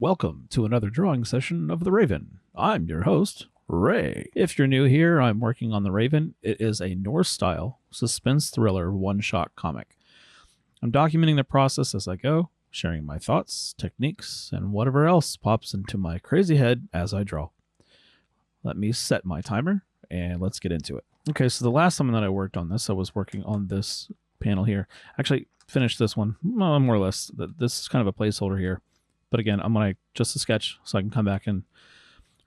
Welcome to another drawing session of The Raven. I'm your host, Ray. If you're new here, I'm working on The Raven. It is a Noir style suspense thriller one-shot comic. I'm documenting the process as I go, sharing my thoughts, techniques, and whatever else pops into my crazy head as I draw. Let me set my timer and let's get into it. Okay, so the last time that I worked on this, I was working on this panel here. Actually, finished this one, more or less. This is kind of a placeholder here. But again, I'm going to just a sketch so I can come back and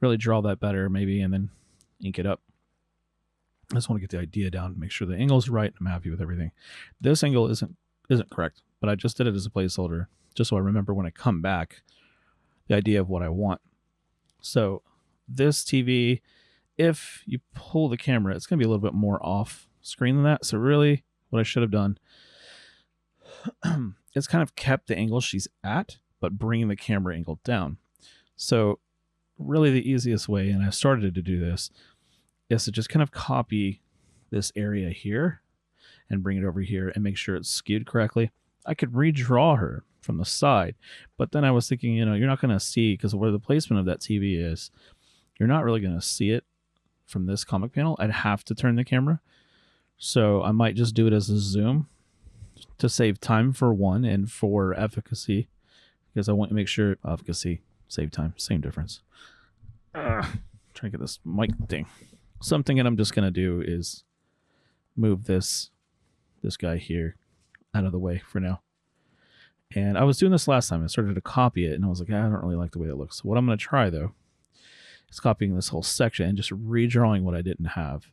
really draw that better maybe and then ink it up. I just want to get the idea down, make sure the angle's right. I'm happy with everything. This angle isn't correct, but I just did it as a placeholder just so I remember when I come back the idea of what I want. So this TV, if you pull the camera, it's going to be a little bit more off screen than that. So really what I should have done is kind of kept the angle she's at, but bringing the camera angle down. So really the easiest way, and I started to do this, is to just kind of copy this area here and bring it over here and make sure it's skewed correctly. I could redraw her from the side, but then I was thinking, you're not going to see, because where the placement of that TV is, you're not really going to see it from this comic panel. I'd have to turn the camera. So I might just do it as a zoom to save time for one and for efficacy, because I want to make sure efficacy, save time, same difference. Trying to get this mic thing. Something that I'm just going to do is move this guy here out of the way for now. And I was doing this last time. I started to copy it, and I was like, I don't really like the way it looks. So what I'm going to try, though, is copying this whole section and just redrawing what I didn't have.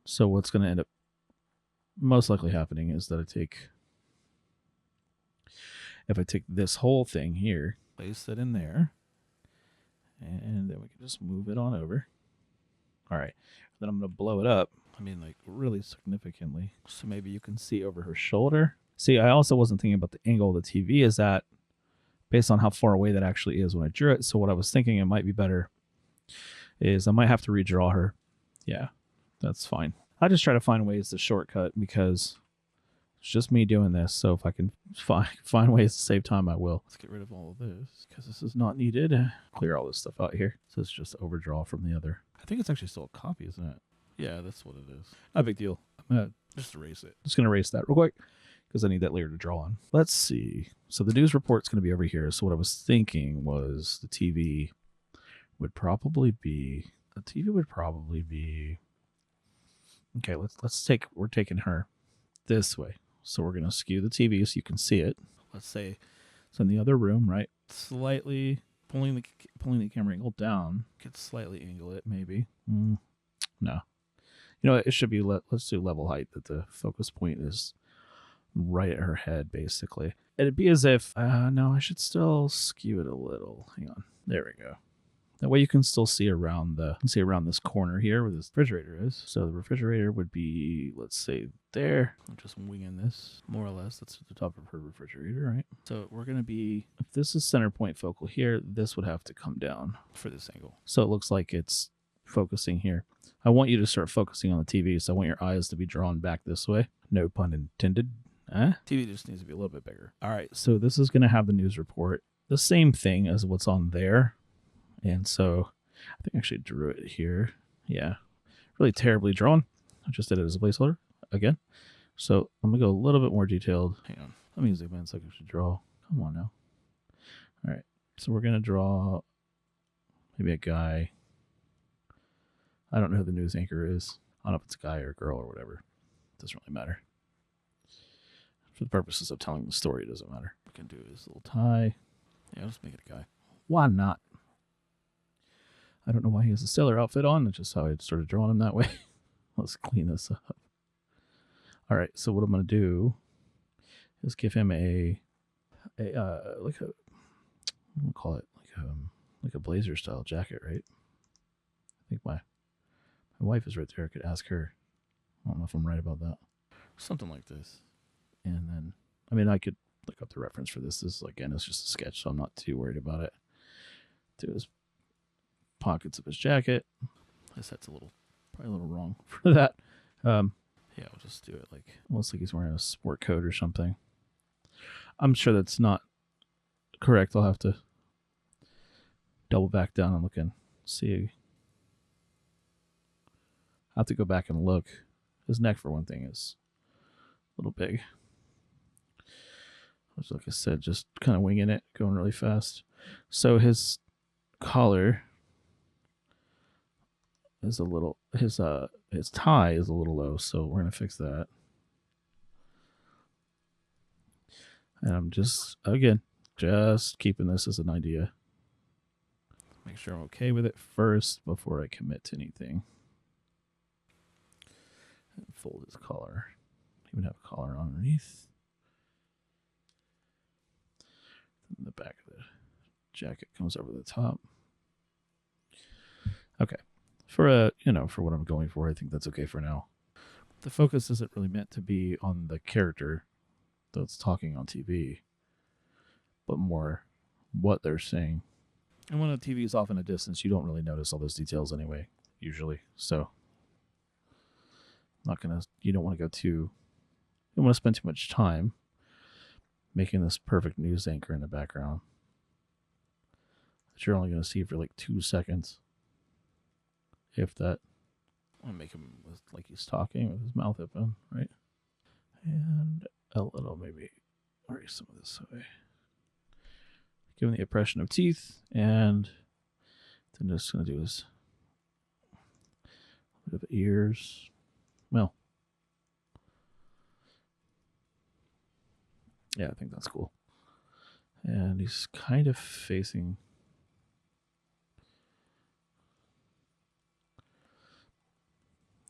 So what's going to end up most likely happening is that if I take this whole thing here, place it in there, and then we can just move it on over. All right. Then I'm going to blow it up. I mean, like really significantly. So maybe you can see over her shoulder. See, I also wasn't thinking about the angle the TV is at based on how far away that actually is when I drew it. So what I was thinking it might be better is I might have to redraw her. Yeah, that's fine. I just try to find ways to shortcut because it's just me doing this. So if I can find ways to save time, I will. Let's get rid of all of this because this is not needed. Clear all this stuff out here. So it's just overdraw from the other. I think it's actually still a copy, isn't it? Yeah, that's what it is. Not a big deal. I'm going to just erase it. Just going to erase that real quick because I need that layer to draw on. Let's see. So the news report's going to be over here. So what I was thinking was the TV would probably be... Okay, we're taking her this way. So we're going to skew the TV so you can see it. Let's say it's in the other room, right? Slightly pulling the camera angle down. Could slightly angle it, maybe. No. It should be, let's do level height, that the focus point is right at her head, basically. It'd be as if, no, I should still skew it a little. Hang on. There we go. That way you can still see around this corner here where this refrigerator is. So the refrigerator would be, let's say, there. I'm just winging this, more or less. That's at the top of her refrigerator, right? So we're going to be, if this is center point focal here, this would have to come down for this angle. So it looks like it's focusing here. I want you to start focusing on the TV, so I want your eyes to be drawn back this way. No pun intended. TV just needs to be a little bit bigger. All right, so this is going to have the news report. The same thing as what's on there. And so I think I actually drew it here. Yeah, really terribly drawn. I just did it as a placeholder again. So I'm going to go a little bit more detailed. Hang on. Let me zoom in so I can draw. Come on now. All right. So we're going to draw maybe a guy. I don't know who the news anchor is. I don't know if it's a guy or a girl or whatever. It doesn't really matter. For the purposes of telling the story, it doesn't matter. We can do his little tie. Yeah, let's make it a guy. Why not? I don't know why he has a sailor outfit on. That's just how I started drawing him that way. Let's clean this up. All right, so what I'm going to do is give him I'm going to call it like a blazer style jacket, right? I think my wife is right there. I could ask her. I don't know if I'm right about that. Something like this. And then, I mean, I could look up the reference for this. This, again, is just a sketch, so I'm not too worried about it. Do his pockets of his jacket. This that's probably a little wrong for that. Yeah, I'll just do it like almost like he's wearing a sport coat or something. I'm sure that's not correct. I'll have to double back down and look and see. I have to go back and look. His neck, for one thing, is a little big. Which, like I said, just kind of winging it, going really fast. So his collar is a little, his tie is a little low, so we're gonna fix that. And I'm just keeping this as an idea. Make sure I'm okay with it first before I commit to anything. And fold his collar. Even have a collar underneath. And the back of the jacket comes over the top. Okay. For what I'm going for, I think that's okay for now. The focus isn't really meant to be on the character that's talking on TV, but more what they're saying. And when a TV is off in a distance, you don't really notice all those details anyway, usually. So, you don't want to spend too much time making this perfect news anchor in the background that you're only going to see for like 2 seconds. If that. I want to make him like he's talking with his mouth open, right? And a little, maybe erase some of this away. Give him the impression of teeth, and then just going to do his bit of ears. Well, yeah, I think that's cool. And he's kind of facing.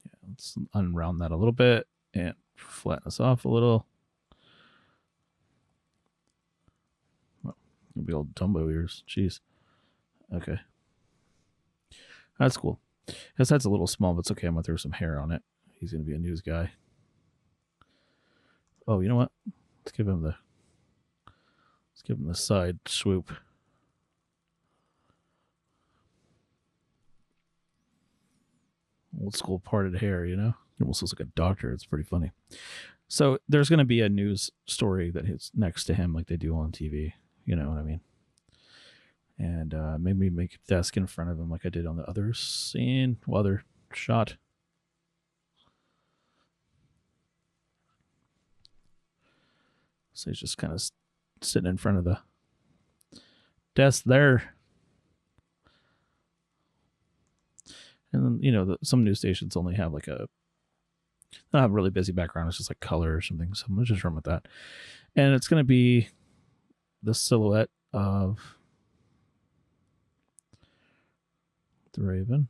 Yeah, let's unround that a little bit and flatten this off a little. Be old Dumbo ears. Jeez. Okay. That's cool. His head's a little small, but it's okay. I'm going to throw some hair on it. He's going to be a news guy. Oh, you know what? Let's give him the side swoop. Old school parted hair, you know? He almost looks like a doctor. It's pretty funny. So there's going to be a news story that hits next to him like they do on TV. You know what I mean? And maybe make a desk in front of him like I did on the other scene, other shot. So he's just kind of sitting in front of the desk there. And then, some news stations only have like they don't have a really busy background. It's just like color or something. So I'm going to just run with that. And it's going to be the silhouette of the Raven.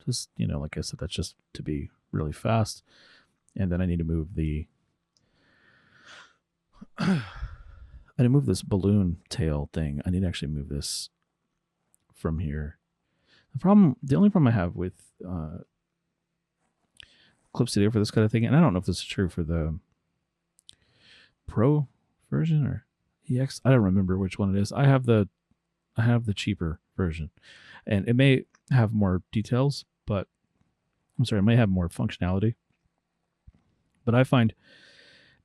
Just, like I said, that's just to be really fast. And then I need to move this balloon tail thing. I need to actually move this from here. The only problem I have with Clip Studio for this kind of thing, and I don't know if this is true for the Pro version or EX. I don't remember which one it is. I have the cheaper version, and it may have more details, but it may have more functionality. But I find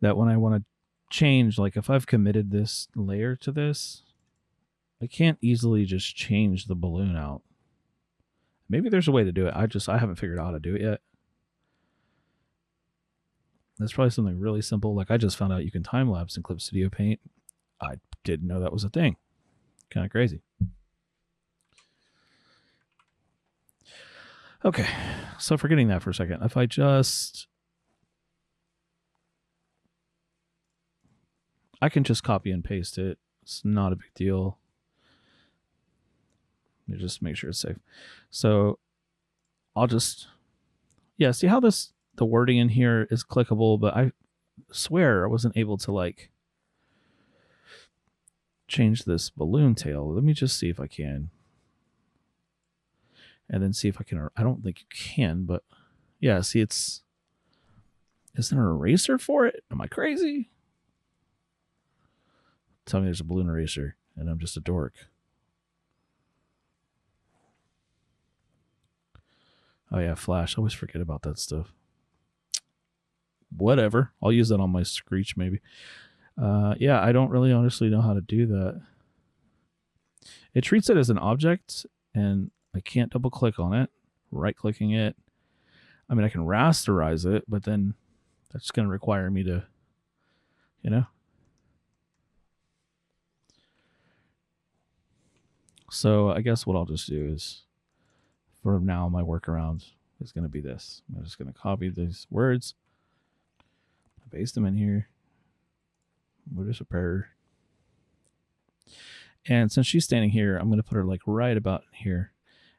that when I want to change, like if I've committed this layer to this, I can't easily just change the balloon out. Maybe there's a way to do it. I haven't figured out how to do it yet. That's probably something really simple. Like I just found out you can time lapse in Clip Studio Paint. I didn't know that was a thing. Kind of crazy. Okay, so forgetting that for a second, if I can just copy and paste it. It's not a big deal. Let me just make sure it's safe. So I'll just, see how the wording in here is clickable, but I swear I wasn't able to change this balloon tail. Let me just see if I can. And then see if I can, I don't think you can, but yeah, see is there an eraser for it? Am I crazy? Tell me there's a balloon eraser and I'm just a dork. Oh yeah, Flash. I always forget about that stuff. Whatever. I'll use that on my Screech maybe. Yeah, I don't really honestly know how to do that. It treats it as an object, and I can't double click on it. Right clicking it. I mean, I can rasterize it, but then that's going to require me to, you know. So I guess what I'll just do is, for now, my workaround is going to be this. I'm just going to copy these words, paste them in here. We'll just repair. And since she's standing here, I'm going to put her like right about here.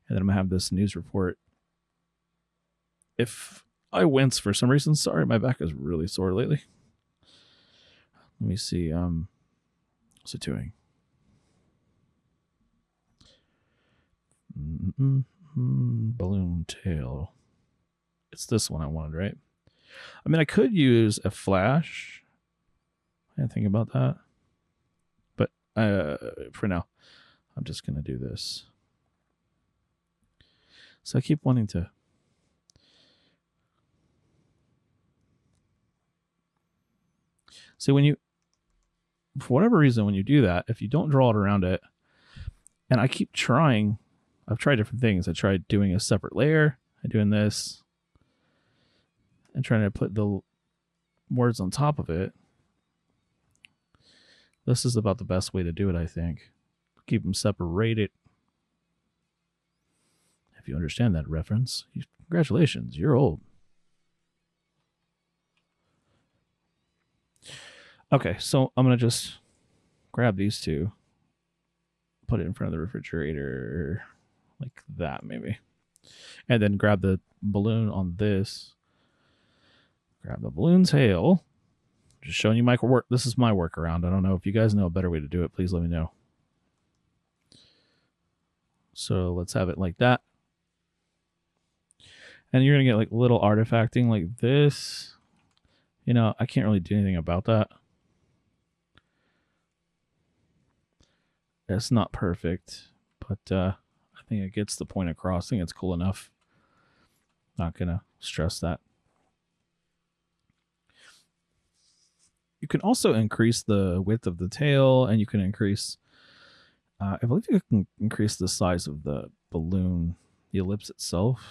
And then I'm going to have this news report. If I wince for some reason, sorry, my back is really sore lately. Let me see. What's it doing? Balloon tail. It's this one I wanted, right? I mean, I could use a flash. I didn't think about that. But for now, I'm just going to do this. So I keep wanting to. See, when you, for whatever reason, when you do that, if you don't draw it around it, and I keep trying, I've tried different things. I tried doing a separate layer and doing this and trying to put the words on top of it. This is about the best way to do it, I think. Keep them separated. If you understand that reference, congratulations, you're old. Okay, so I'm going to just grab these two, put it in front of the refrigerator like that maybe, and then grab the balloon on this, grab the balloon tail. Just showing you my work. This is my workaround. I don't know if you guys know a better way to do it. Please let me know. So let's have it like that. And you're going to get like little artifacting like this. You know, I can't really do anything about that. It's not perfect, but I think it gets the point across. I think it's cool enough. Not going to stress that. You can also increase the width of the tail, and you can increase, I believe you can increase the size of the balloon, the ellipse itself.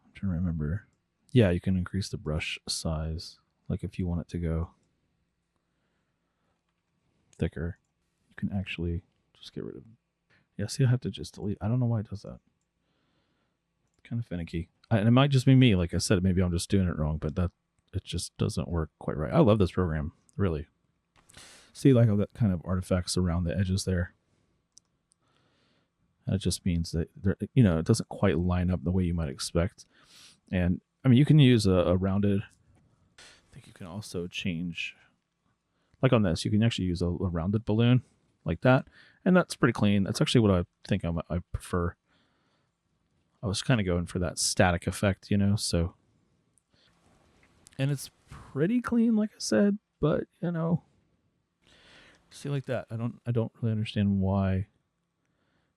I'm trying to remember. Yeah, you can increase the brush size, like if you want it to go thicker. You can actually just get rid of it. Yeah, see, I have to just delete. I don't know why it does that. Kind of finicky. And it might just be me. Like I said, maybe I'm just doing it wrong, but that it just doesn't work quite right. I love this program, really. See, like how that kind of artifacts around the edges there. That just means that, you know, it doesn't quite line up the way you might expect. And, I mean, you can use a rounded. I think you can also change, like on this, you can actually use a rounded balloon like that. And that's pretty clean. That's actually what I think I prefer. I was kind of going for that static effect, you know, so. And it's pretty clean, like I said, but, you know, see like that. I don't really understand why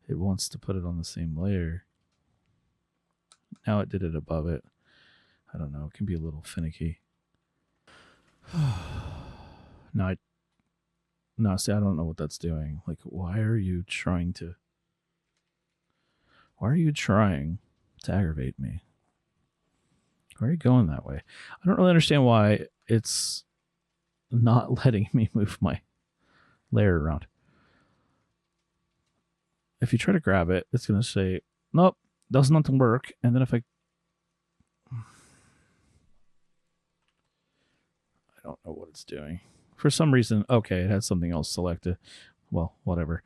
it wants to put it on the same layer. Now it did it above it. I don't know. It can be a little finicky. No, see, I don't know what that's doing. Like, why are you trying to aggravate me? Why are you going that way? I don't really understand why it's not letting me move my layer around. If you try to grab it, it's going to say, nope, does not work. And then if I don't know what it's doing. For some reason, okay, it has something else selected. Well, whatever.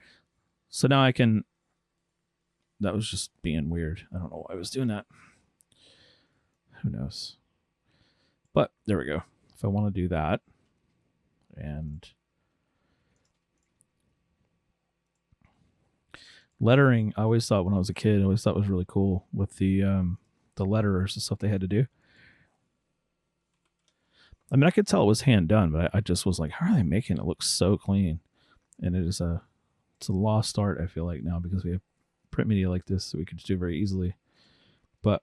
So now I can, that was just being weird. I don't know why I was doing that. Who knows? But there we go. If I want to do that, and lettering, I always thought when I was a kid, I always thought was really cool with the letterers and stuff they had to do. I mean, I could tell it was hand done, but I just was like, how are they making it look so clean? And it's a lost art, I feel like, now, because we have print media like this that we could just do very easily. But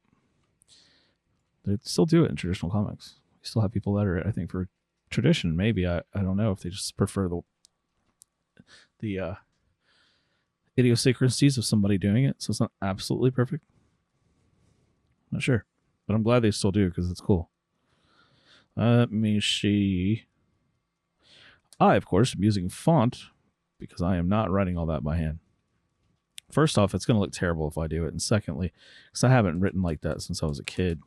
they still do it in traditional comics. We still have people letter it, I think, for tradition, maybe. I don't know if they just prefer the idiosyncrasies of somebody doing it, so it's not absolutely perfect. Not sure, but I'm glad they still do because it's cool. Let me see. I, of course, am using font because I am not writing all that by hand. First off, it's going to look terrible if I do it. And secondly, because I haven't written like that since I was a kid.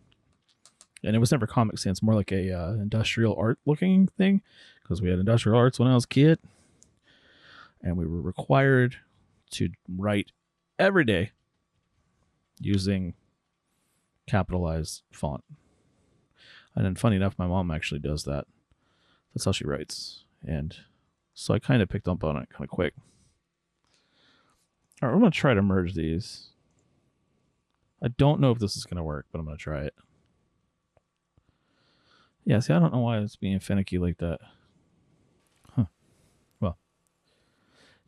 And it was never Comic Sans, more like a industrial art looking thing, because we had industrial arts when I was a kid. And we were required to write every day using capitalized font. And then funny enough, my mom actually does that. That's how she writes. And so I kind of picked up on it kind of quick. All right, we're going to try to merge these. I don't know if this is going to work, but I'm going to try it. Yeah, see, I don't know why it's being finicky like that. Huh. Well.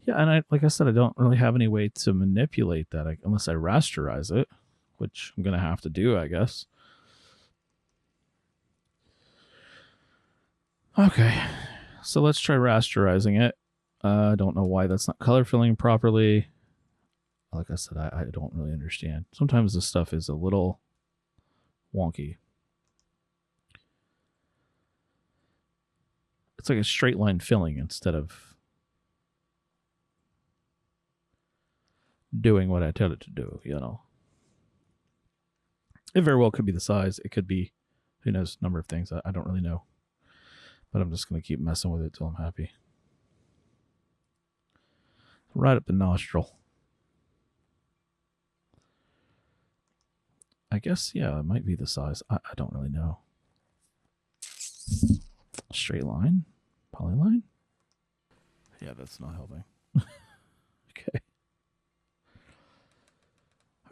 Yeah, and like I said, I don't really have any way to manipulate that unless I rasterize it, which I'm going to have to do, I guess. Okay, so let's try rasterizing it. I don't know why that's not color filling properly. Like I said, I don't really understand. Sometimes this stuff is a little wonky. It's like a straight line filling instead of doing what I tell it to do, you know. It very well could be the size. It could be, who knows, number of things. I don't really know. But I'm just going to keep messing with it till I'm happy. Right up the nostril. I guess, yeah, it might be the size. I don't really know. Straight line? Polyline? Yeah, that's not helping. Okay.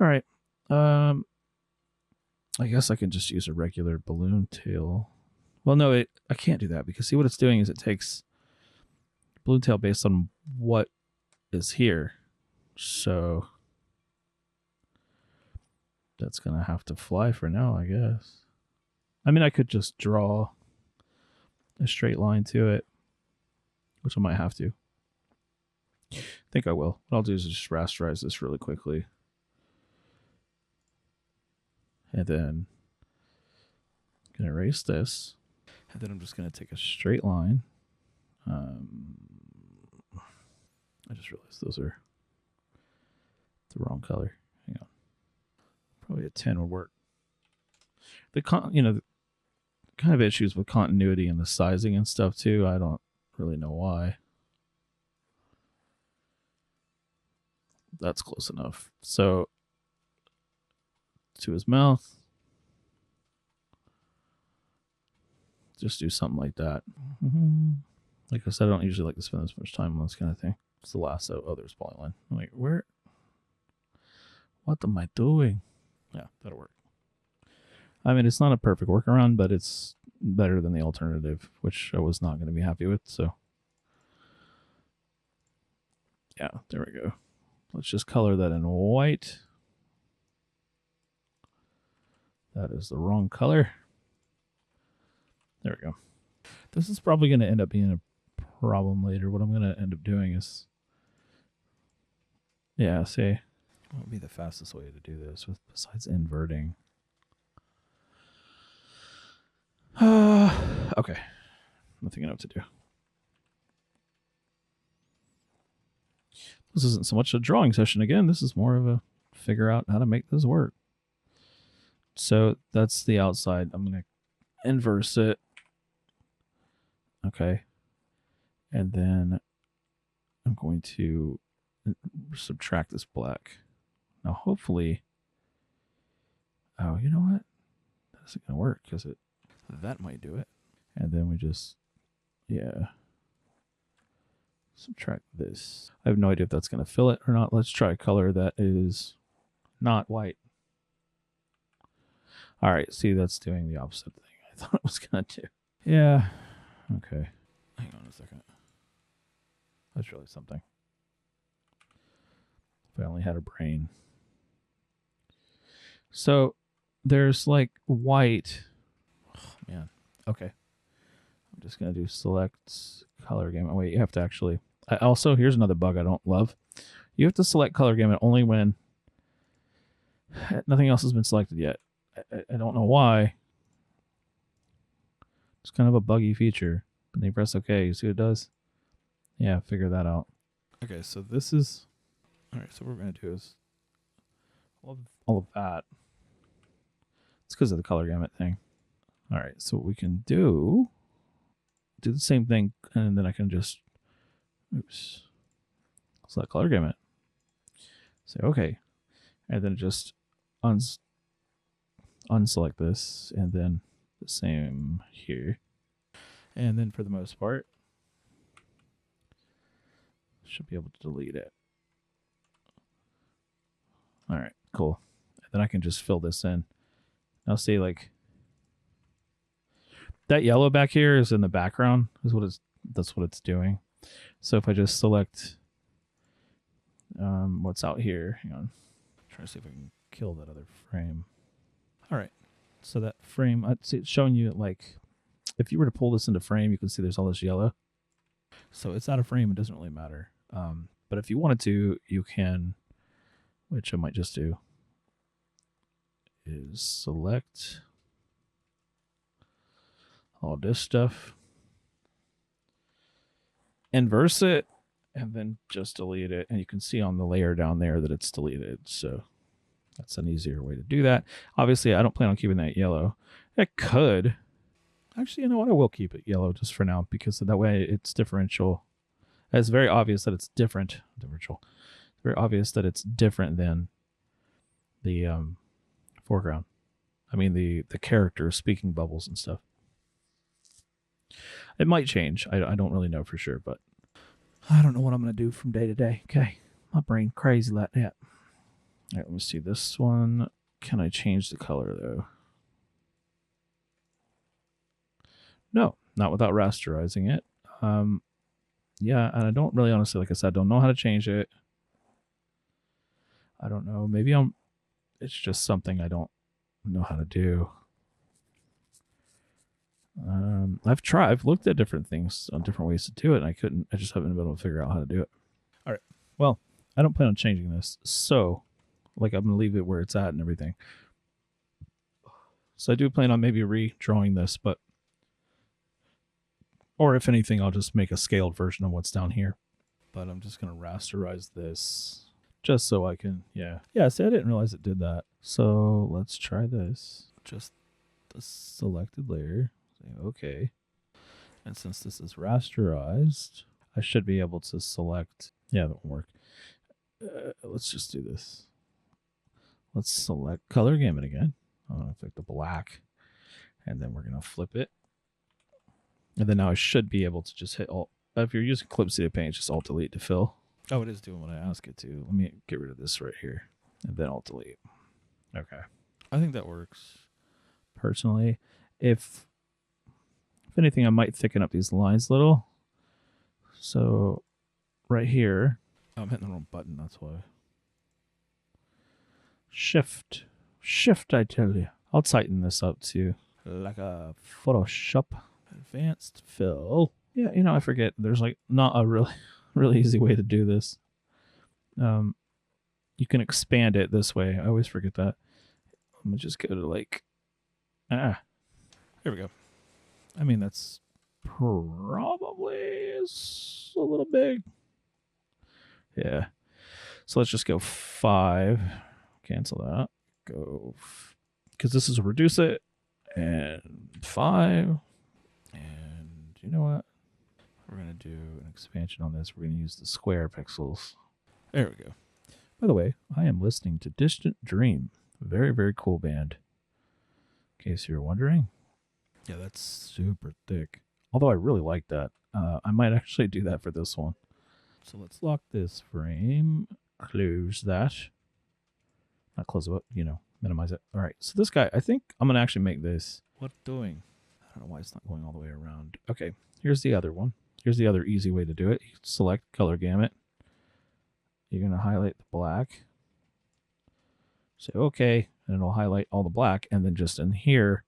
All right. I guess I can just use a regular balloon tail. Well, no, I can't do that because see what it's doing is it takes balloon tail based on what is here. So that's going to have to fly for now, I guess. I mean, I could just draw a straight line to it, which I might have to. I think I will. What I'll do is just rasterize this really quickly. And then I'm going to erase this. And then I'm just going to take a straight line. I just realized those are the wrong color. Hang on. Probably a 10 would work. The kind of issues with continuity and the sizing and stuff too. I don't really know why. That's close enough. So to his mouth, just do something like that. Like I said, I don't usually like to spend this much time on this kind of thing. It's the last there's polyline. I'm like, where? What am I doing? Yeah, that'll work. I mean, it's not a perfect workaround, but it's better than the alternative, which I was not going to be happy with. So, yeah, there we go. Let's just color that in white. That is the wrong color. There we go. This is probably going to end up being a problem later. What I'm going to end up doing is, yeah, see, what would be the fastest way to do this besides inverting? Okay. Nothing I know what to do. This isn't so much a drawing session again. This is more of a figure out how to make this work. So that's the outside. I'm going to inverse it. Okay. And then I'm going to subtract this black. Now, hopefully, oh, you know what? That isn't going to work because that might do it. And then we just, yeah, subtract this. I have no idea if that's going to fill it or not. Let's try a color that is not white. All right, see, that's doing the opposite thing I thought it was going to do. Yeah, okay. Hang on a second. That's really something. If I only had a brain. So there's like white. Oh, man. Okay. I'm just going to do select color game. Oh, wait, you have to actually. Also, here's another bug I don't love. You have to select color gamut only when nothing else has been selected yet. I don't know why. It's kind of a buggy feature. When you press OK, you see what it does? Yeah, figure that out. Okay, so this is... All right, so what we're going to do is all of that. It's because of the color gamut thing. All right, so what we can do the same thing, and then I can just select color gamut. Say OK, and then just unselect this, and then the same here. And then for the most part, should be able to delete it. All right, cool. And then I can just fill this in. Now see, like, that yellow back here is in the background, that's what it's doing. So if I just select what's out here, hang on, try to see if I can kill that other frame. All right, so that frame, it's showing you, like, if you were to pull this into frame, you can see there's all this yellow. So it's out of frame, it doesn't really matter. But if you wanted to, you can, which I might just do, is select all this stuff, inverse it, and then just delete it. And you can see on the layer down there that it's deleted. So that's an easier way to do that. Obviously, I don't plan on keeping that yellow. I could. Actually, you know what? I will keep it yellow just for now, because that way it's differential. It's very obvious that it's different. Differential. It's very obvious that it's different than the foreground. I mean, the character speaking bubbles and stuff. It might change. I don't really know for sure, but I don't know what I'm going to do from day to day. Okay. My brain crazy like that. All right, let me see this one. Can I change the color, though? No, not without rasterizing it. Yeah, and I don't really, honestly, like I said, don't know how to change it. I don't know. Maybe it's just something I don't know how to do. I've looked at different things on different ways to do it, and I just haven't been able to figure out how to do it. All right. Well, I don't plan on changing this. So, like, I'm going to leave it where it's at and everything. So I do plan on maybe redrawing this, or if anything, I'll just make a scaled version of what's down here. But I'm just going to rasterize this just so I can, yeah. Yeah, see, I didn't realize it did that. So let's try this. Just the selected layer. Say, okay. And since this is rasterized, I should be able to select, yeah, that won't work. Let's just do this. Let's select color gamut again. I'm going to pick the black. And then we're going to flip it. And then now I should be able to just hit Alt. If you're using Clip Studio Paint, just Alt Delete to fill. Oh, it is doing what I ask it to. Let me get rid of this right here. And then Alt Delete. Okay. I think that works. Personally, if anything, I might thicken up these lines a little. So right here, oh, I'm hitting the wrong button, that's why. Shift, I tell you. I'll tighten this up to like a Photoshop advanced fill. Yeah, you know, I forget. There's like not a really easy way to do this. You can expand it this way. I always forget that. I'm gonna just go to like, there we go. I mean, that's probably is a little big. Yeah. So let's just go 5. Cancel that. Go, because this is a reduce it, and 5. And you know what? We're going to do an expansion on this. We're going to use the square pixels. There we go. By the way, I am listening to Distant Dream. Very, very cool band. In case you're wondering. Yeah, that's super thick. Although I really like that. I might actually do that for this one. So let's lock this frame. Close that. Not close it, you know, minimize it. All right, so this guy, I think I'm going to actually make this. What doing? I don't know why it's not going all the way around. Okay, here's the other one. Here's the other easy way to do it. You select color gamut. You're going to highlight the black. Say OK, and it'll highlight all the black. And then just in here,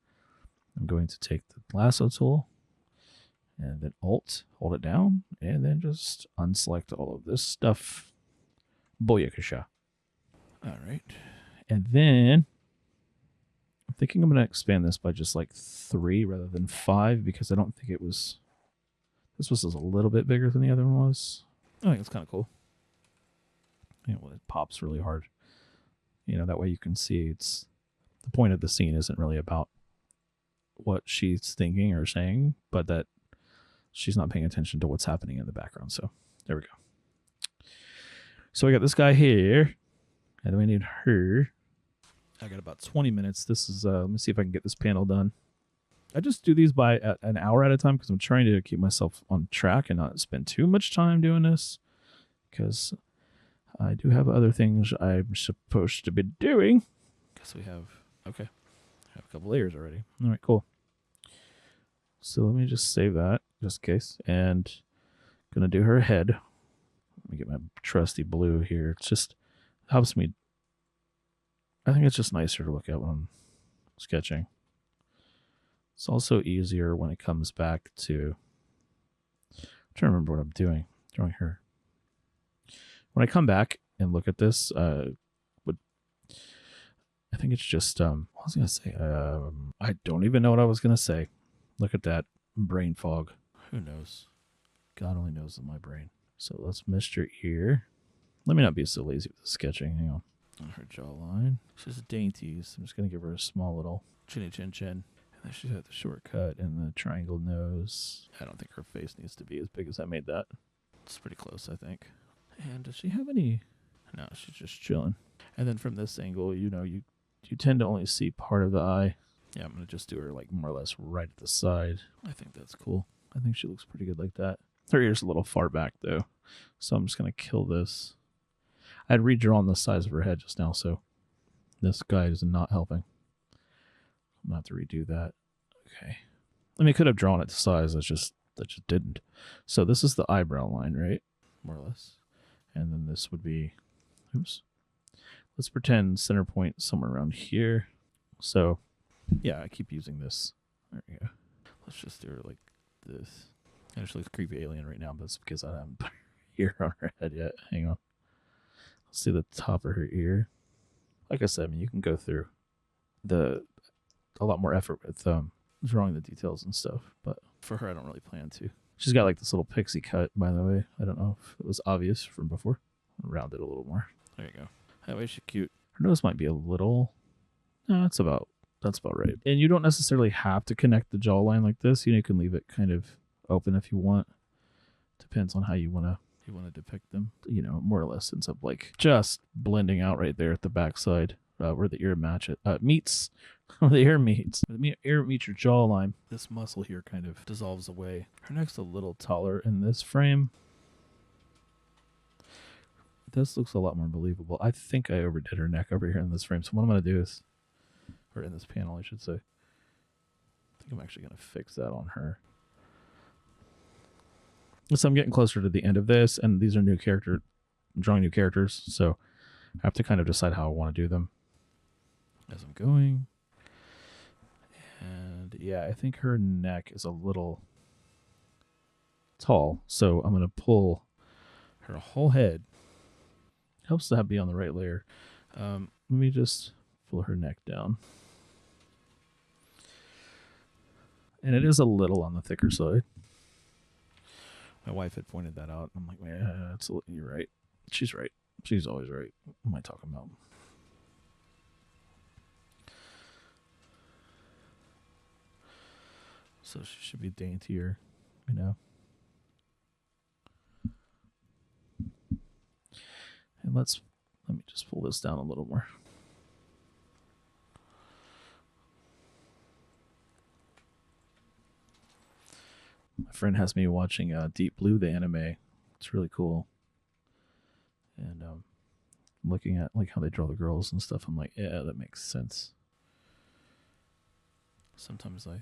I'm going to take the lasso tool and then Alt, hold it down, and then just unselect all of this stuff. Boyakasha. All right. And then I'm thinking I'm going to expand this by just like 3 rather than 5 because I don't think it was... This was a little bit bigger than the other one was. I think it's kind of cool. You know, it pops really hard. You know, that way you can see it's... The point of the scene isn't really about what she's thinking or saying, but that she's not paying attention to what's happening in the background. So there we go. So we got this guy here, and then we need her. I got about 20 minutes. This is, let me see if I can get this panel done. I just do these by an hour at a time because I'm trying to keep myself on track and not spend too much time doing this because I do have other things I'm supposed to be doing. Guess we have, okay, I have a couple layers already. All right, cool. So let me just save that just in case. And going to do her head. Let me get my trusty blue here. It just helps me. I think it's just nicer to look at when I'm sketching. It's also easier when it comes back to... I'm trying to remember what I'm doing. Drawing her. When I come back and look at this, I think it's just... what was I going to say? I don't even know what I was going to say. Look at that brain fog. Who knows? God only knows in my brain. So let's mist her ear. Let me not be so lazy with the sketching. Hang on. Her jawline. She's dainty, so I'm just going to give her a small little chinny chin chin. And then she's got the shortcut and the triangle nose. I don't think her face needs to be as big as I made that. It's pretty close, I think. And does she have any... No, she's just chilling. And then from this angle, you know, you tend to only see part of the eye. Yeah, I'm going to just do her like more or less right at the side. I think that's cool. I think she looks pretty good like that. Her ear's a little far back, though. So I'm just going to kill this. I had redrawn the size of her head just now, so this guy is not helping. I'm going to have to redo that. Okay. I mean, I could have drawn it to size. That just didn't. So this is the eyebrow line, right? More or less. And then this would be... Oops. Let's pretend center point somewhere around here. So, yeah, I keep using this. There we go. Let's just do her like this. And she looks creepy alien right now, but it's because I haven't put her ear on her head yet. Hang on. Let's do the top of her ear. Like I said, I mean, you can go through a lot more effort with drawing the details and stuff, but for her, I don't really plan to. She's got like this little pixie cut, by the way. I don't know if it was obvious from before. I'll round it a little more. There you go. That way she's cute. Her nose might be a little... No, that's about right. And you don't necessarily have to connect the jawline like this. You know, you can leave it kind of open if you want. Depends on how you want to depict them. You know, more or less ends up like just blending out right there at the backside where the ear meets. Where the ear meets. Where the ear meets your jawline. This muscle here kind of dissolves away. Her neck's a little taller in this frame. This looks a lot more believable. I think I overdid her neck over here in this frame. So what I'm going to do is, or in this panel, I should say, I think I'm actually going to fix that on her. So I'm getting closer to the end of this, and these are I'm drawing new characters, so I have to kind of decide how I want to do them as I'm going. And yeah, I think her neck is a little tall, so I'm going to pull her whole head. Helps to be on the right layer. Let me just pull her neck down. And it is a little on the thicker side. My wife had pointed that out. I'm like, yeah, you're right. She's right. She's always right. What am I talking about? So she should be daintier, you know. And let me just pull this down a little more. My friend has me watching Deep Blue, the anime. It's really cool. And looking at like how they draw the girls and stuff, I'm like, yeah, that makes sense. Sometimes I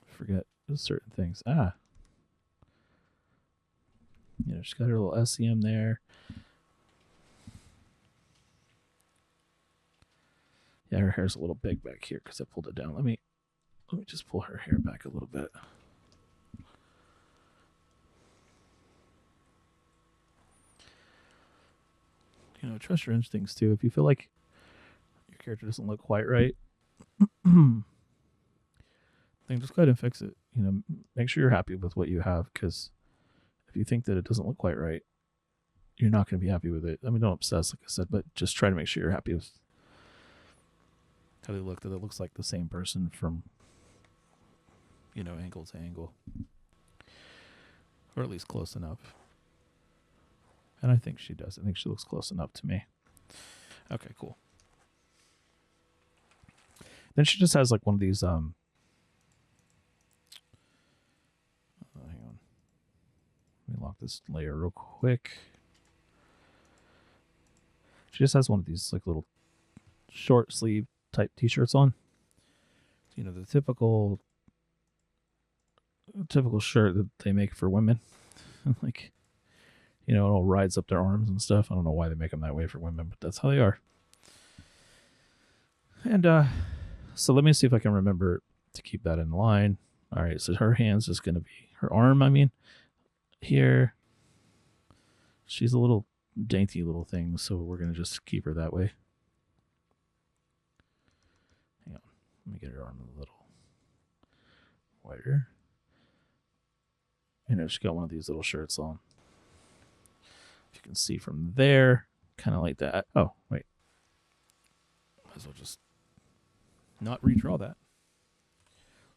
forget certain things. You know, she's got her little SEM there. Yeah, her hair's a little big back here because I pulled it down. Let me just pull her hair back a little bit. trust your instincts too. If you feel like your character doesn't look quite right, then just go ahead and fix it. Make sure you're happy with what you have, because if you think that it doesn't look quite right, you're not going to be happy with it. I mean, don't obsess, like I said, but just try to make sure you're happy with how they look, that it looks like the same person from, angle to angle. Or at least close enough. And I think she does. I think she looks close enough to me. Okay, cool. Then she just has like one of these, hang on. Let me lock this layer real quick. She just has one of these like little short sleeve type t-shirts on. The typical shirt that they make for women. Like, it all rides up their arms and stuff. I don't know why they make them that way for women, but that's how they are. And so let me see if I can remember to keep that in line. All right, so her hand's just going to be, her arm, here. She's a little dainty little thing, so we're going to just keep her that way. Hang on. Let me get her arm a little wider. She's got one of these little shirts on. If you can see from there, kind of like that. Oh, wait. Might as well just not redraw that.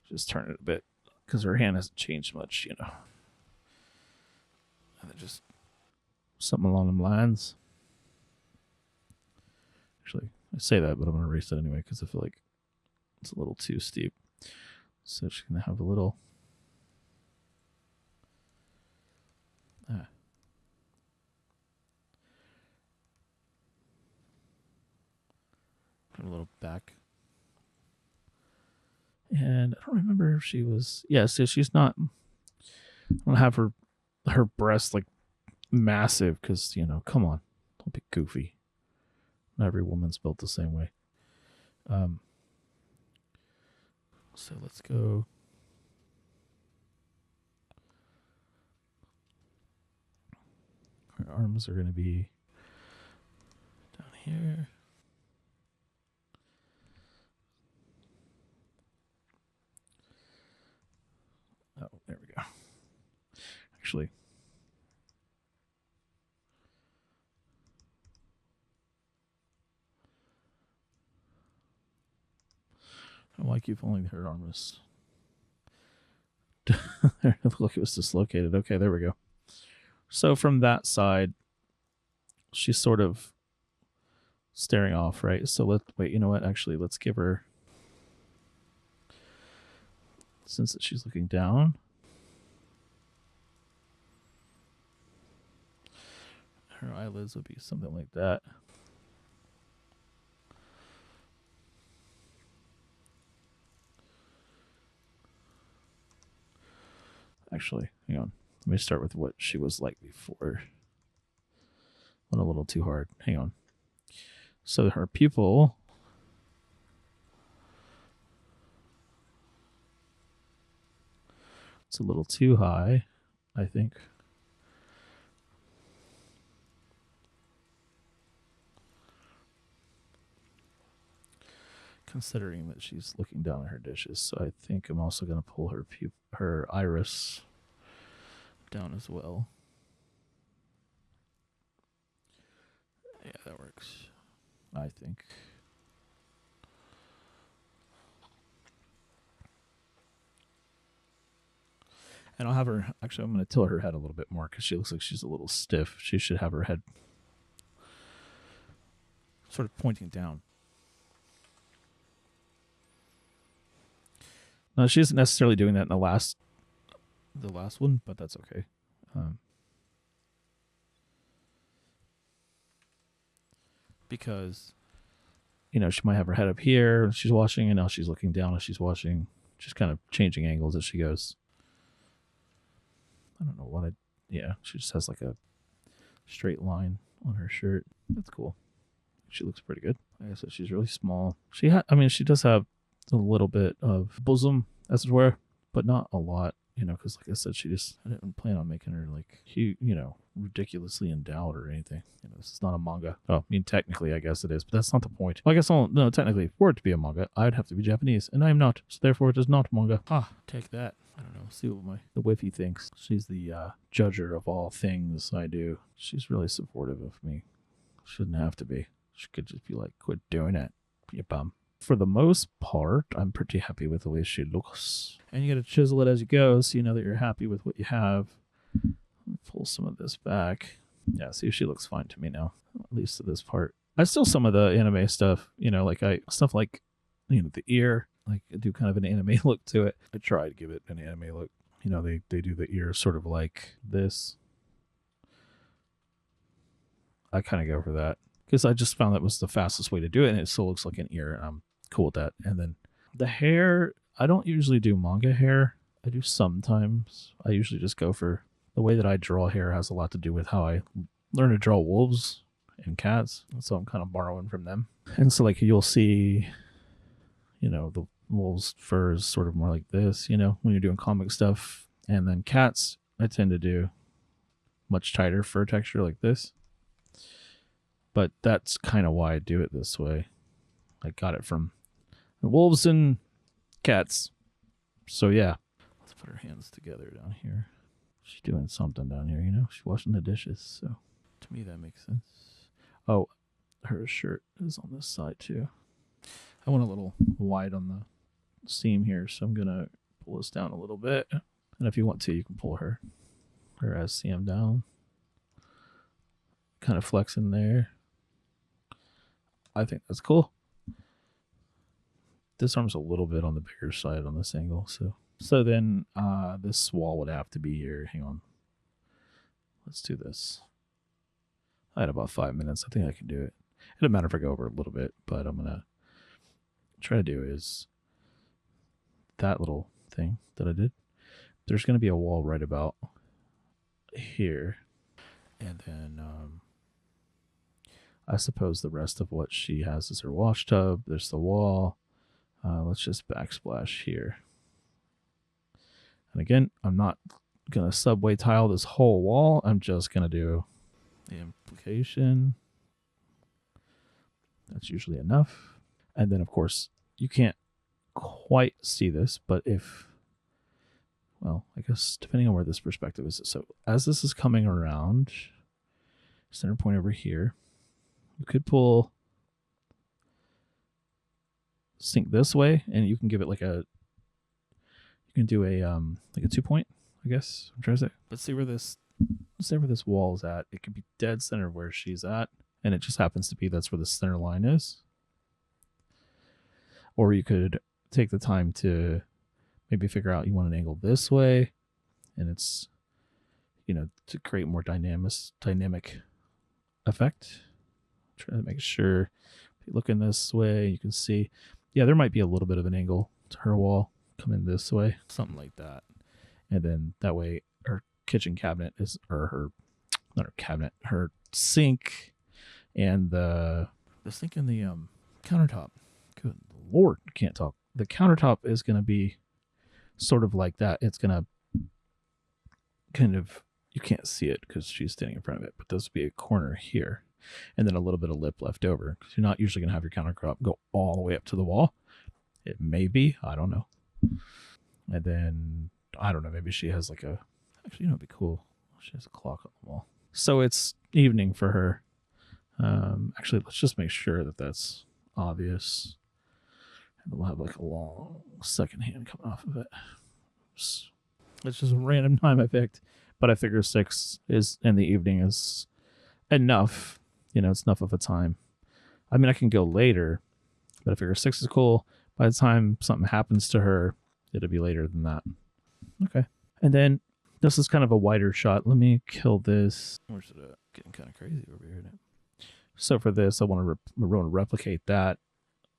Just turn it a bit, because her hand hasn't changed much, And then just something along them lines. Actually, I say that, but I'm going to erase that anyway, because I feel like it's a little too steep. So she's going to have a little... a little back. And I don't remember if she was... Yeah, so she's not... I don't have her breasts like massive, because, come on. Don't be goofy. Not every woman's built the same way. So let's go... Her arms are going to be down here. Oh, there we go. Actually, I don't like you pulling her arm was... It looked like it was dislocated. Okay, there we go. So from that side, she's sort of staring off, right? So wait, you know what? Actually, let's give her... Since she's looking down, her eyelids would be something like that. Actually, hang on. Let me start with what she was like before. Went a little too hard. Hang on. So her pupil... It's a little too high, I think. Considering that she's looking down at her dishes, so I think I'm also going to pull her iris down as well. Yeah, that works, I think. And I'll have her... Actually, I'm going to tilt her head a little bit more, because she looks like she's a little stiff. She should have her head sort of pointing down. No, she isn't necessarily doing that in the last one, but that's okay. Because, she might have her head up here and she's washing, and now she's looking down as she's washing. She's kind of changing angles as she goes. I don't know what yeah, she just has like a straight line on her shirt. That's cool. She looks pretty good. Like I said, she's really small. She does have a little bit of bosom, as it were, but not a lot. you know, because like I said, I didn't plan on making her like, ridiculously endowed or anything. You know, this is not a manga. Oh, I mean, technically, I guess it is, but that's not the point. Well, I guess no, technically, for it to be a manga, I'd have to be Japanese, and I'm not, so therefore it is not manga. Take that. I don't know. See what the wifey thinks. She's the judger of all things I do. She's really supportive of me. Shouldn't have to be. She could just be like, quit doing it, you bum. For the most part, I'm pretty happy with the way she looks. And you got to chisel it as you go so you know that you're happy with what you have. Let me pull some of this back. Yeah, see, she looks fine to me now, at least to this part. I still some of the anime stuff, like stuff like, the ear. Like, I do kind of an anime look to it. I try to give it an anime look. They do the ear sort of like this. I kind of go for that because I just found that was the fastest way to do it, and it still looks like an ear, and I'm cool with that. And then the hair, I don't usually do manga hair. I do sometimes. I usually just go for the way that I draw hair has a lot to do with how I learn to draw wolves and cats, so I'm kind of borrowing from them. And so, like, you'll see, the wolves' fur is sort of more like this, when you're doing comic stuff. And then cats, I tend to do much tighter fur texture like this. But that's kind of why I do it this way. I got it from wolves and cats. So yeah. Let's put her hands together down here. She's doing something down here, She's washing the dishes. So to me, that makes sense. Oh, her shirt is on this side too. I want a little wide on the seam here, so I'm going to pull this down a little bit. And if you want to, you can pull her SCM down. Kind of flex in there. I think that's cool. This arm's a little bit on the bigger side on this angle. So then this wall would have to be here. Hang on. Let's do this. I had about 5 minutes. I think I can do it. It doesn't matter if I go over a little bit, but I'm going to try to do is that little thing that I did. There's going to be a wall right about here. And then I suppose the rest of what she has is her wash tub. There's the wall. Let's just backsplash here. And again, I'm not going to subway tile this whole wall. I'm just going to do the implication. That's usually enough. And then, of course, you can't quite see this, but I guess depending on where this perspective is. So as this is coming around, center point over here, you could sink this way, and you can give it like you can do a 2-point, I guess I'm trying to say. But see where this wall is at. It could be dead center where she's at, and it just happens to be that's where the center line is. Or you could take the time to maybe figure out you want an angle this way, and it's to create more dynamic effect. Try to make sure if you look in this way, you can see, yeah, there might be a little bit of an angle to her wall coming this way, something like that. And then that way her kitchen cabinet is, or her sink and the sink and the countertop. Good Lord, I can't talk. The countertop is going to be sort of like that. It's going to kind of, you can't see it because she's standing in front of it, but this would be a corner here. And then a little bit of lip left over, because you're not usually going to have your countertop go all the way up to the wall. It may be, I don't know. And then, I don't know, maybe she has like actually, it'd be cool. She has a clock on the wall. So it's evening for her. Actually, let's just make sure that that's obvious. And we'll have like a long second hand coming off of it. It's just a random time I picked. But I figure 6 is in the evening is enough. It's enough of a time. I mean, I can go later, but I figure 6 is cool. By the time something happens to her, it'll be later than that. Okay. And then this is kind of a wider shot. Let me kill this. We're getting kind of crazy over here now. So for this, I want to replicate that.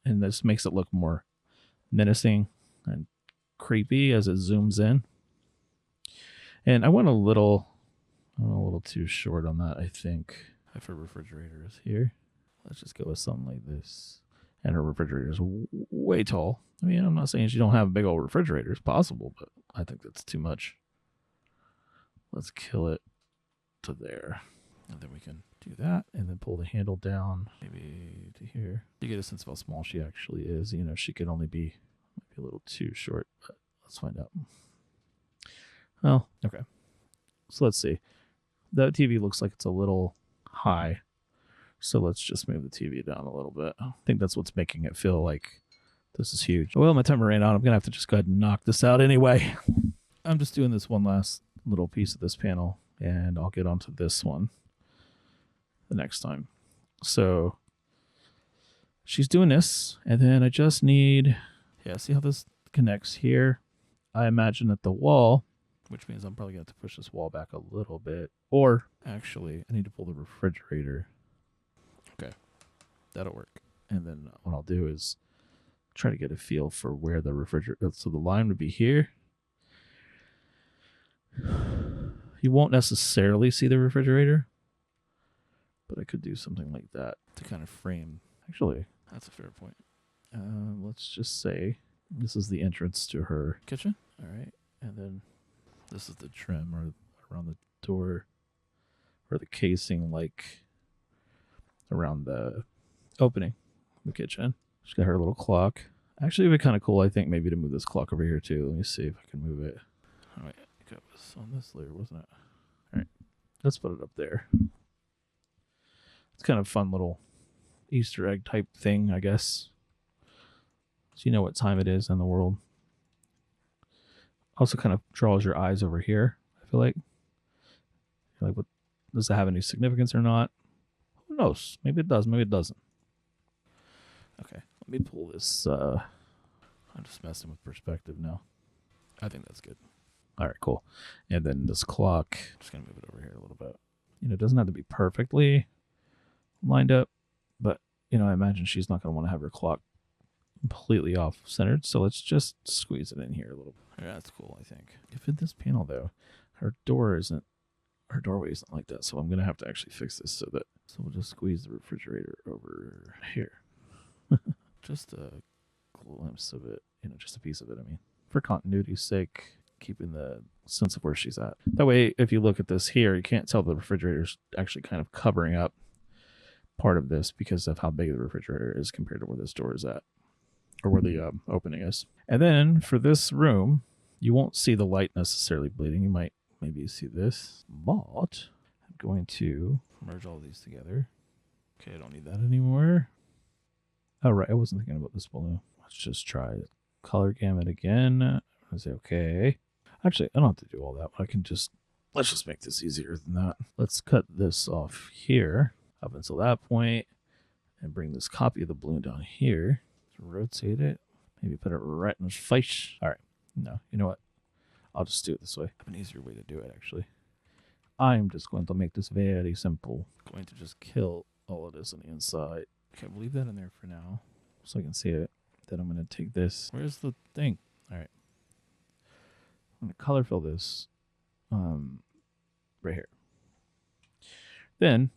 And this makes it look more menacing and creepy as it zooms in. And I went a little too short on that, I think. If a refrigerator is here, let's just go with something like this. and her refrigerator is way tall. I mean, I'm not saying she don't have a big old refrigerator. It's possible, but I think that's too much. Let's kill it to there. And then we can do that and then pull the handle down maybe to here. You get a sense of how small she actually is. You know, she could only be maybe a little too short, but let's find out. Well, okay. So let's see. That TV looks like it's a little high. So let's just move the TV down a little bit. I think that's what's making it feel like this is huge. Well, my timer ran out. I'm going to have to just go ahead and knock this out anyway. I'm just doing this one last little piece of this panel, and I'll get onto this one the next time. So she's doing this, and then I just need, see how this connects here? I imagine that the wall, which means I'm probably going to have to push this wall back a little bit, or actually I need to pull the refrigerator. Okay, that'll work. And then what I'll do is try to get a feel for where the refrigerator, so the line would be here. You won't necessarily see the refrigerator, but I could do something like that to kind of frame. Actually, that's a fair point. Let's just say this is the entrance to her kitchen. All right. And then this is the trim or around the door or the casing, like around the opening of the kitchen. She's got her little clock. Actually, it'd be kind of cool, I think, maybe to move this clock over here too. Let me see if I can move it. All right. It was on this layer, wasn't it? All right. Let's put it up there. It's kind of a fun little Easter egg type thing, I guess. So you know what time it is in the world. Also kind of draws your eyes over here, I feel like. You're like, what, does it have any significance or not? Who knows? Maybe it does, maybe it doesn't. Okay, let me pull this. I'm just messing with perspective now. I think that's good. All right, cool. And then this clock, I'm just going to move it over here a little bit. You know, it doesn't have to be perfectly lined up, but, you know, I imagine she's not going to want to have her clock completely off centered. So let's just squeeze it in here a little bit. Yeah, that's cool, I think. If in this panel, though, her doorway isn't like that. So I'm going to have to actually fix this so we'll just squeeze the refrigerator over here. Just a glimpse of it, you know, just a piece of it. I mean, for continuity's sake, keeping the sense of where she's at. That way, if you look at this here, you can't tell the refrigerator's actually kind of covering up part of this because of how big the refrigerator is compared to where this door is at, or where the opening is. And then for this room, you won't see the light necessarily bleeding. You might maybe see this, but I'm going to merge all these together. Okay, I don't need that anymore. Oh, right, I wasn't thinking about this balloon. Let's just try color gamut again. I say, okay. Actually, I don't have to do all that. I can just, let's just make this easier than that. Let's cut this off here up until that point and bring this copy of the balloon down here. Rotate it. Maybe put it right in his face. All right. No, you know what? I'll just do it this way. I have an easier way to do it, actually. I'm just going to make this very simple. I'm going to just kill all of this on the inside. Okay, we'll leave that in there for now so I can see it. Then I'm going to take this. Where's the thing? All right. I'm going to color fill this right here. Then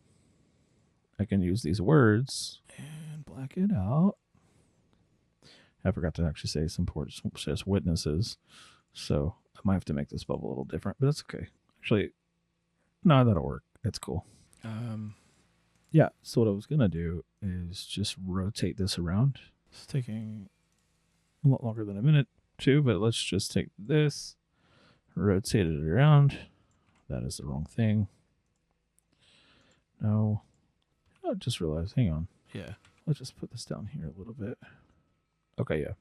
I can use these words and black it out. I forgot to actually say some words, says witnesses. So I might have to make this bubble a little different, but that's okay. Actually, no, that'll work. It's cool. Yeah, so what I was going to do is just rotate this around. It's taking a lot longer than a minute too, but let's just take this, rotate it around. That is the wrong thing. No. I just realized, hang on. Yeah, let's just put this down here a little bit. Okay, yeah.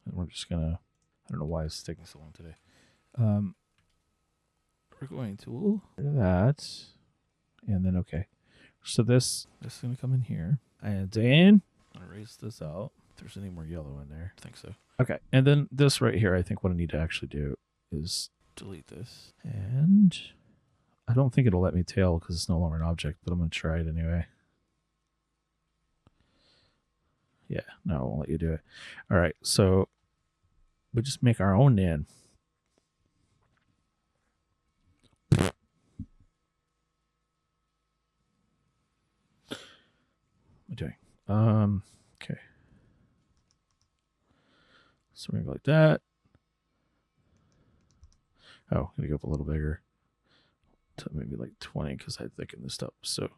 And we're just going to, I don't know why it's taking so long today. We're going to do that. And then, okay. So this is going to come in here. And then I'm going to erase this out. If there's any more yellow in there. I think so. Okay. And then this right here, I think what I need to actually do is delete this. And I don't think it'll let me tail because it's no longer an object, but I'm going to try it anyway. Yeah, no, I won't let you do it. All right. So we just make our own then. What am I doing? Okay. So we're going to go like that. Oh, I'm going to go up a little bigger. To maybe like 20 because I thickened this up. So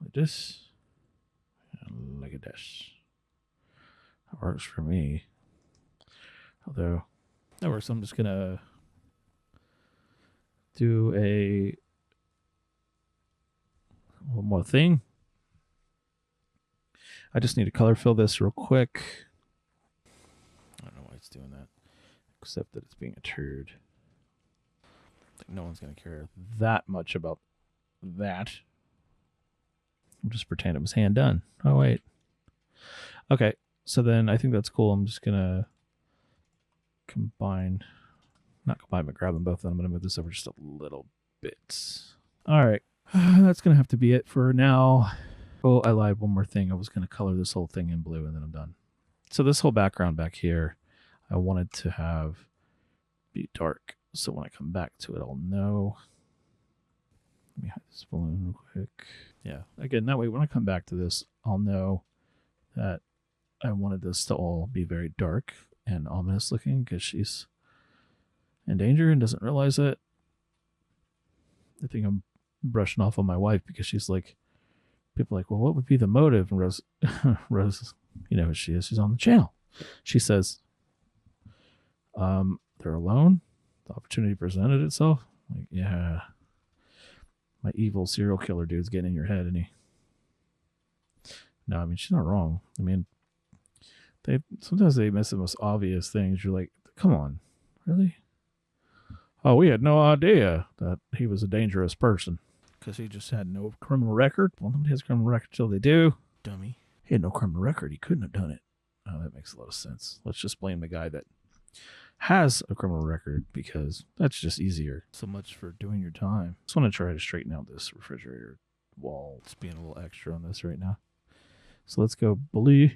like this. And like this. That works for me. Although that works, I'm just going to do one more thing. I just need to color fill this real quick. I don't know why it's doing that, except that it's being a turd. I think no one's going to care that much about that. I'll just pretend it was hand done. Oh, wait. Okay, so then I think that's cool. I'm just going to not combine, but grab them both. And I'm going to move this over just a little bit. All right, that's going to have to be it for now. Oh, I lied. One more thing. I was going to color this whole thing in blue, and then I'm done. So this whole background back here, I wanted to have be dark. So when I come back to it, I'll know. Let me hide this balloon real quick. Yeah, again, that way when I come back to this, I'll know that I wanted this to all be very dark and ominous looking because she's in danger and doesn't realize it. I think I'm brushing off on my wife because she's like, people are like, well, what would be the motive? And Rose, you know who she is. She's on the channel. She says, they're alone. The opportunity presented itself. Like, yeah, my evil serial killer dude's getting in your head, isn't he? No, I mean, she's not wrong. I mean, sometimes they miss the most obvious things. You're like, come on, really? Oh, we had no idea that he was a dangerous person because he just had no criminal record. Well, nobody has a criminal record till they do. Dummy. He had no criminal record. He couldn't have done it. Oh, that makes a lot of sense. Let's just blame the guy that has a criminal record because that's just easier. So much for doing your time. Just want to try to straighten out this refrigerator wall. It's being a little extra on this right now. So let's go blue.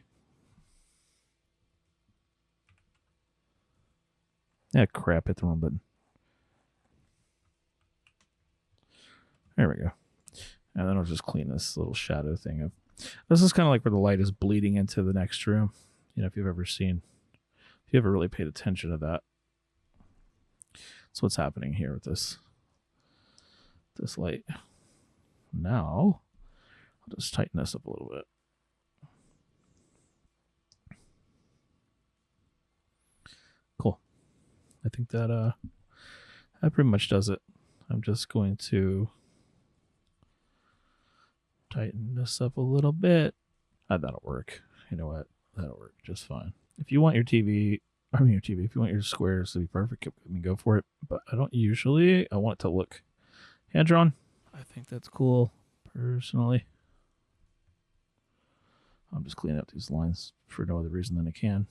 Ah, crap, hit the wrong button. There we go. And then I'll just clean this little shadow thing up. This is kind of like where the light is bleeding into the next room. You know, if you've ever really paid attention to that. That's what's happening here with this light. Now, I'll just tighten this up a little bit. Cool. I think that pretty much does it. I'm just going to tighten this up a little bit. That'll work. You know what? That'll work just fine. If you want your TV, if you want your squares to be perfect, I mean, go for it. But I don't usually. I want it to look hand-drawn. I think that's cool, personally. I'm just cleaning up these lines for no other reason than I can.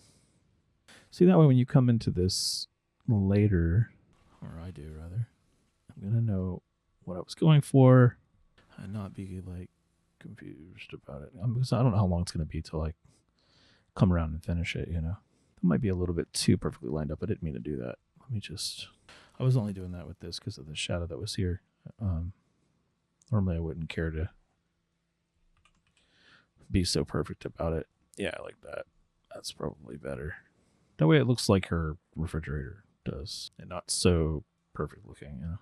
See, that way when you come into this later, or I do rather, I'm going to know what I was going for and not be like confused about it. Because I don't know how long it's going to be till I come around and finish it, you know. It might be a little bit too perfectly lined up. I didn't mean to do that. I was only doing that with this because of the shadow that was here. Normally I wouldn't care to be so perfect about it. Yeah, I like that. That's probably better. That way it looks like her refrigerator does and not so perfect looking, you know.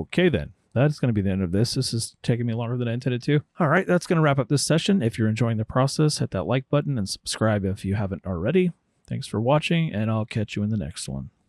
Okay, then. That's going to be the end of this. This is taking me longer than I intended to. All right, that's going to wrap up this session. If you're enjoying the process, hit that like button and subscribe if you haven't already. Thanks for watching, and I'll catch you in the next one.